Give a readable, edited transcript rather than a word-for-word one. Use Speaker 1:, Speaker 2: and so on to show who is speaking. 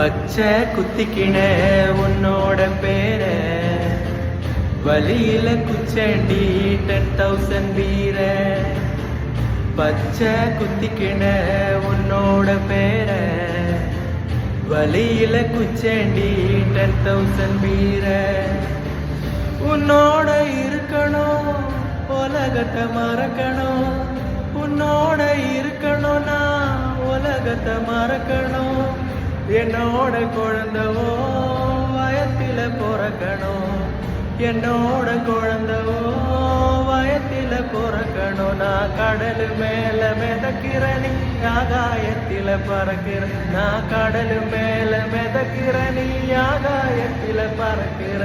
Speaker 1: பச்சை குத்திக்கின உன்னோட பேர வழியில குச்சண்டி 10,000 வீர. பச்சை குத்திக்கின உன்னோட பேர வழியில குச்சண்டி 10,000 வீர. உன்னோட இருக்கணும் உலகத்தை மறக்கணும், உன்னோட இருக்கணும் நான் உலகத்தை மறக்கணும். என்னோட குழந்தவோ வயத்தில பிறக்கணும், என்னோட குழந்தவோ வயத்தில பிறக்கணும். நான் கடல் மேல மிதக்கிற நீ ஆகாயத்தில பறக்கிற, நான் கடல் மேல மிதக்கிற நீ ஆகாயத்தில பறக்கிற.